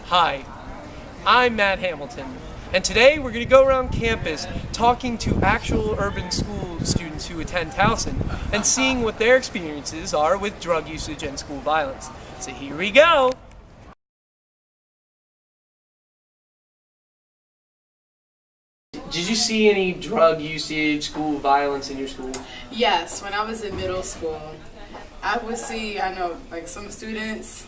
Hi, I'm Matt Hamilton, and today we're going to go around campus talking to actual urban school students who attend Towson and seeing what their experiences are with drug usage and school violence. So here we go! Did you see any drug usage, school violence in your school? Yes, when I was in middle school, I would see, like some students,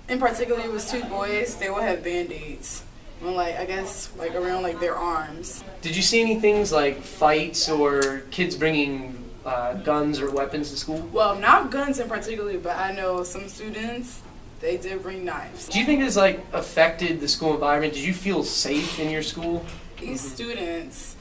in particular it was two boys, they would have Band-Aids on around their arms. Did you see any things like fights or kids bringing guns or weapons to school? Well, not guns in particular, but I know some students, they did bring knives. Do you think this affected the school environment? Did you feel safe in your school? These students,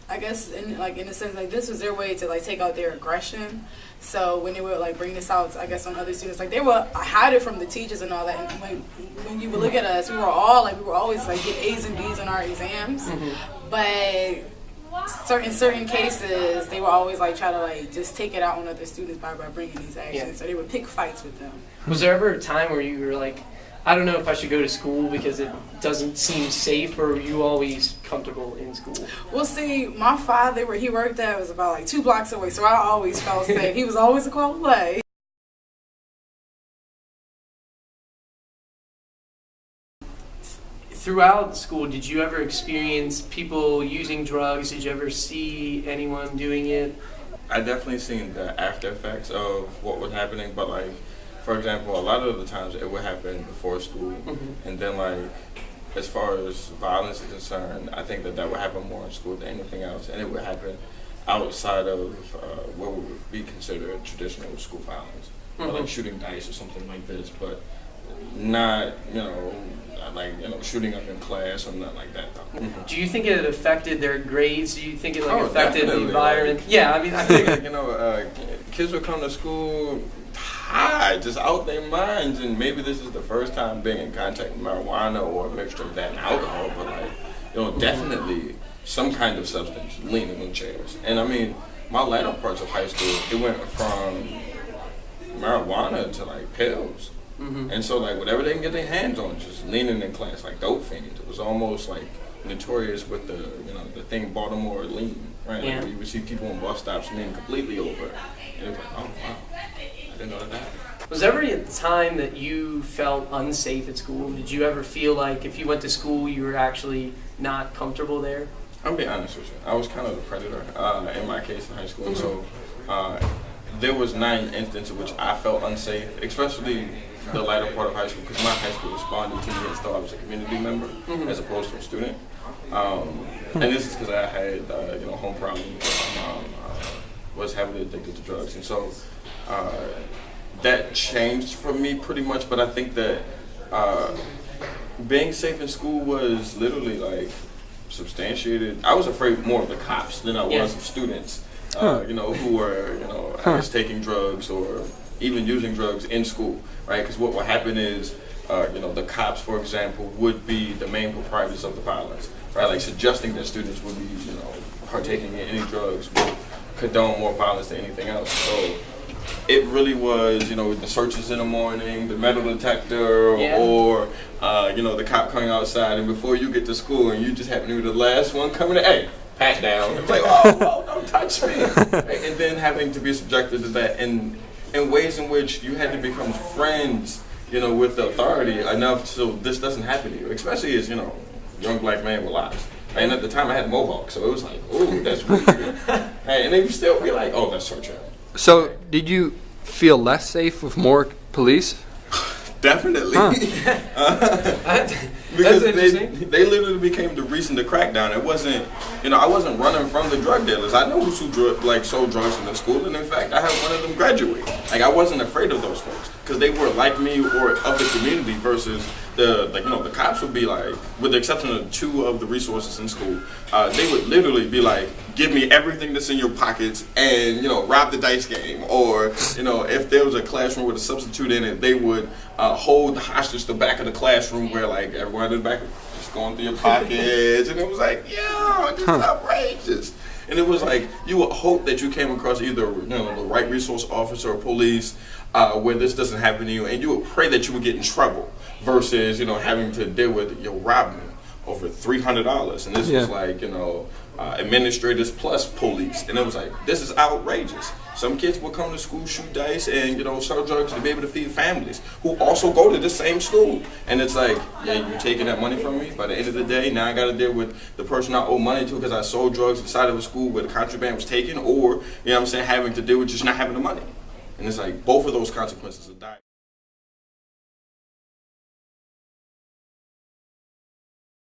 I guess in a sense, this was their way to take out their aggression. So when they would bring this out, I guess on other students, they would hide it from the teachers and all that. And when you would look at us, we were always get A's and B's on our exams. Mm-hmm. But in certain cases, they would always try to just take it out on other students by bringing these actions. Yeah. So they would pick fights with them. Was there ever a time where you were I don't know if I should go to school because it doesn't seem safe, or were you always comfortable in school? Well, see, my father, where he worked at, was about 2 blocks away, so I always felt safe. He was always a call away. Throughout school, did you ever experience people using drugs? Did you ever see anyone doing it? I definitely seen the after effects of what was happening, but for example, a lot of the times it would happen before school, mm-hmm. and then as far as violence is concerned, I think that would happen more in school than anything else, and it would happen outside of what would be considered traditional school violence, mm-hmm. Shooting dice or something like this, but not shooting up in class or nothing like that. Though. Mm-hmm. Do you think it affected their grades? Do you think it affected the environment? Yeah, I mean, I think kids would come to school high, just out their minds, and maybe this is the first time being in contact with marijuana or a mixture of that and alcohol, but definitely some kind of substance leaning in chairs. And I mean, my latter parts of high school, it went from marijuana to pills. Mm-hmm. And so whatever they can get their hands on, just leaning in class like dope fiends. It was almost notorious with the thing Baltimore lean, right? Yeah. You would see people on bus stops leaning completely over, and it was oh wow, I didn't know that. Was there ever a time that you felt unsafe at school? Did you ever feel if you went to school you were actually not comfortable there? I'll be honest with you, I was kind of the predator in my case in high school, mm-hmm. So there was 9 instances in which I felt unsafe, especially the latter part of high school, because my high school responded to me as though I was a community member, mm-hmm. as opposed to a student. And this is because I had home problems. My mom was heavily addicted to drugs, and so that changed for me pretty much. But I think that being safe in school was literally substantiated. I was afraid more of the cops than I was of students, who were I guess taking drugs or even using drugs in school, right? Because what would happen is, the cops, for example, would be the main proprietors of the violence, right? Suggesting that students would be, partaking in any drugs would condone more violence than anything else. So it really was, the searches in the morning, the metal detector, yeah. or, the cop coming outside, and before you get to school and you just happen to be the last one coming in, hey, pat down. It's oh, don't touch me. And then having to be subjected to that in ways in which you had to become friends, with the authority enough so this doesn't happen to you, especially as, young black man with lies. And at the time I had a mohawk, so it was ooh, that's weird. And they would still be oh, that's so true. So did you feel less safe with more police? Definitely. Huh. Because they literally became the reason to crack down. It wasn't, I wasn't running from the drug dealers. I know who sold drugs in the school, and in fact, I had one of them graduate. I wasn't afraid of those folks because they were like me or of the community versus the cops would be with the exception of 2 of the resources in school, they would literally be give me everything that's in your pockets and, rob the dice game. Or, if there was a classroom with a substitute in it, they would hold hostage the back of the classroom where everyone in the back just going through your pockets. And it was this is outrageous. And it was you would hope that you came across either the right resource officer or police where this doesn't happen to you, and you would pray that you would get in trouble versus, you know, having to deal with, yo, robbed me over $300. And this was like, you know, administrators plus police. And it was like, this is outrageous. Some kids will come to school, shoot dice, and, you know, sell drugs to be able to feed families who also go to the same school. And it's like, yeah, you're taking that money from me. By the end of the day, now I got to deal with the person I owe money to because I sold drugs inside of a school where the contraband was taken, or, you know what I'm saying, having to deal with just not having the money. And it's like, both of those consequences are dire.